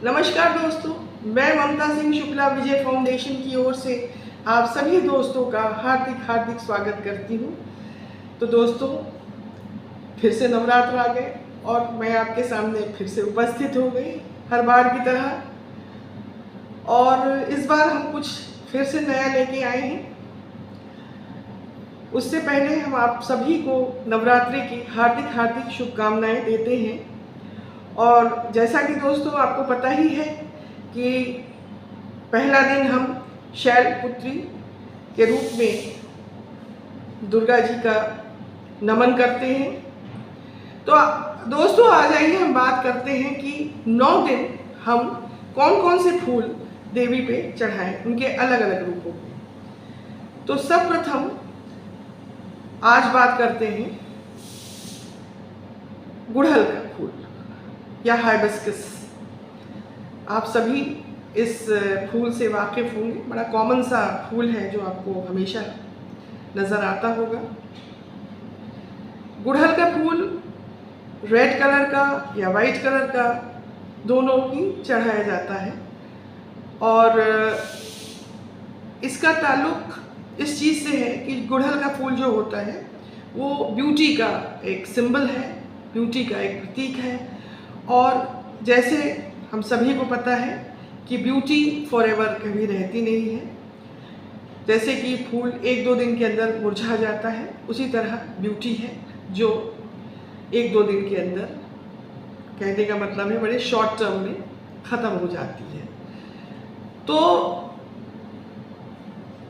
नमस्कार दोस्तों, मैं ममता सिंह शुक्ला विजय फाउंडेशन की ओर से आप सभी दोस्तों का हार्दिक स्वागत करती हूँ। तो दोस्तों, फिर से नवरात्र आ गए और मैं आपके सामने फिर से उपस्थित हो गई हर बार की तरह। और इस बार हम कुछ फिर से नया लेके आए हैं। उससे पहले हम आप सभी को नवरात्रि की हार्दिक शुभकामनाएं देते हैं। और जैसा कि दोस्तों आपको पता ही है कि पहला दिन हम शैलपुत्री के रूप में दुर्गा जी का नमन करते हैं। तो दोस्तों आ जाइए, हम बात करते हैं कि 9 दिन हम कौन कौन से फूल देवी पे चढ़ाएं, उनके अलग अलग रूपों में। तो सर्वप्रथम आज बात करते हैं गुड़हल का फूल या हाइबिस्कस। आप सभी इस फूल से वाकिफ होंगे। बड़ा कॉमन सा फूल है जो आपको हमेशा नज़र आता होगा। गुड़हल का फूल रेड कलर का या वाइट कलर का दोनों ही चढ़ाया जाता है। और इसका ताल्लुक इस चीज़ से है कि गुड़हल का फूल जो होता है वो ब्यूटी का एक सिंबल है, ब्यूटी का एक प्रतीक है। और जैसे हम सभी को पता है कि ब्यूटी फॉरएवर कभी रहती नहीं है। जैसे कि फूल 1-2 दिन के अंदर मुरझा जाता है, उसी तरह ब्यूटी है जो 1-2 दिन के अंदर, कहने का मतलब है बड़े शॉर्ट टर्म में ख़त्म हो जाती है। तो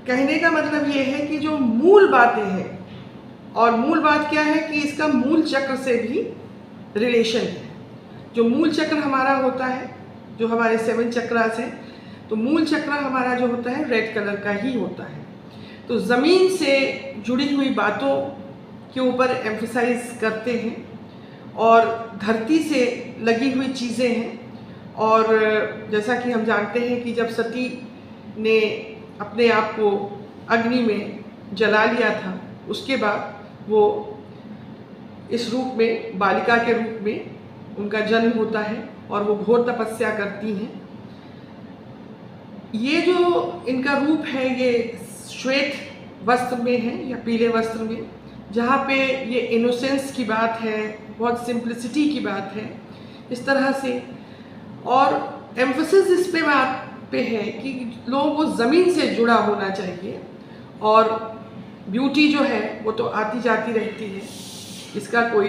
कहने का मतलब ये है कि जो मूल बातें हैं, और मूल बात क्या है कि इसका मूल चक्र से भी रिलेशन है। जो मूल चक्र हमारा होता है, जो हमारे 7 चक्रास हैं, तो मूल चक्र हमारा जो होता है रेड कलर का ही होता है। तो ज़मीन से जुड़ी हुई बातों के ऊपर एम्फसाइज करते हैं और धरती से लगी हुई चीज़ें हैं। और जैसा कि हम जानते हैं कि जब सती ने अपने आप को अग्नि में जला लिया था, उसके बाद वो इस रूप में, बालिका के रूप में उनका जन्म होता है और वो घोर तपस्या करती हैं। ये जो इनका रूप है ये श्वेत वस्त्र में है या पीले वस्त्र में, जहाँ पे ये इनोसेंस की बात है, बहुत सिंप्लिसिटी की बात है, इस तरह से। और एम्फसिस इस पे बात पे है कि लोगों को ज़मीन से जुड़ा होना चाहिए। और ब्यूटी जो है वो तो आती जाती रहती है, इसका कोई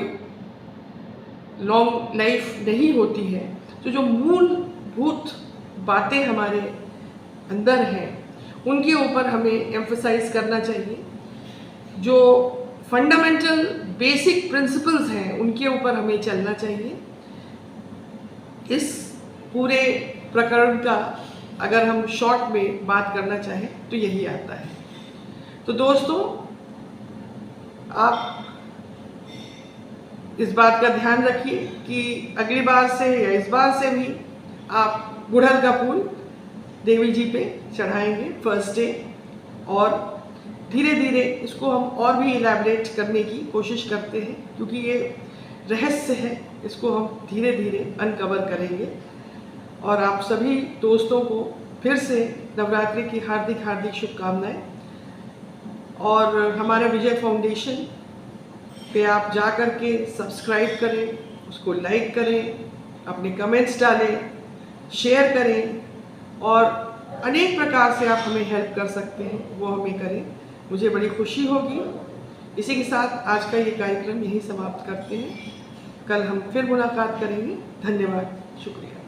लॉन्ग लाइफ नहीं होती है। तो जो मूलभूत बातें हमारे अंदर हैं उनके ऊपर हमें एम्फसाइज करना चाहिए। जो फंडामेंटल बेसिक प्रिंसिपल्स हैं उनके ऊपर हमें चलना चाहिए। इस पूरे प्रकरण का अगर हम शॉर्ट में बात करना चाहें तो यही आता है। तो दोस्तों, आप इस बात का ध्यान रखिए कि अगली बार से या इस बार से भी आप गुड़हल का फूल देवी जी पे चढ़ाएंगे फर्स्ट डे। और धीरे धीरे इसको हम और भी इलैबोरेट करने की कोशिश करते हैं, क्योंकि ये रहस्य है, इसको हम धीरे धीरे अनकवर करेंगे। और आप सभी दोस्तों को फिर से नवरात्रि की हार्दिक शुभकामनाएं। और हमारे विजय फाउंडेशन पे आप जा कर के सब्सक्राइब करें, उसको लाइक करें, अपने कमेंट्स डालें, शेयर करें, और अनेक प्रकार से आप हमें हेल्प कर सकते हैं, वो हमें करें, मुझे बड़ी खुशी होगी। इसी के साथ आज का ये कार्यक्रम यहीं समाप्त करते हैं। कल हम फिर मुलाकात करेंगे। धन्यवाद, शुक्रिया।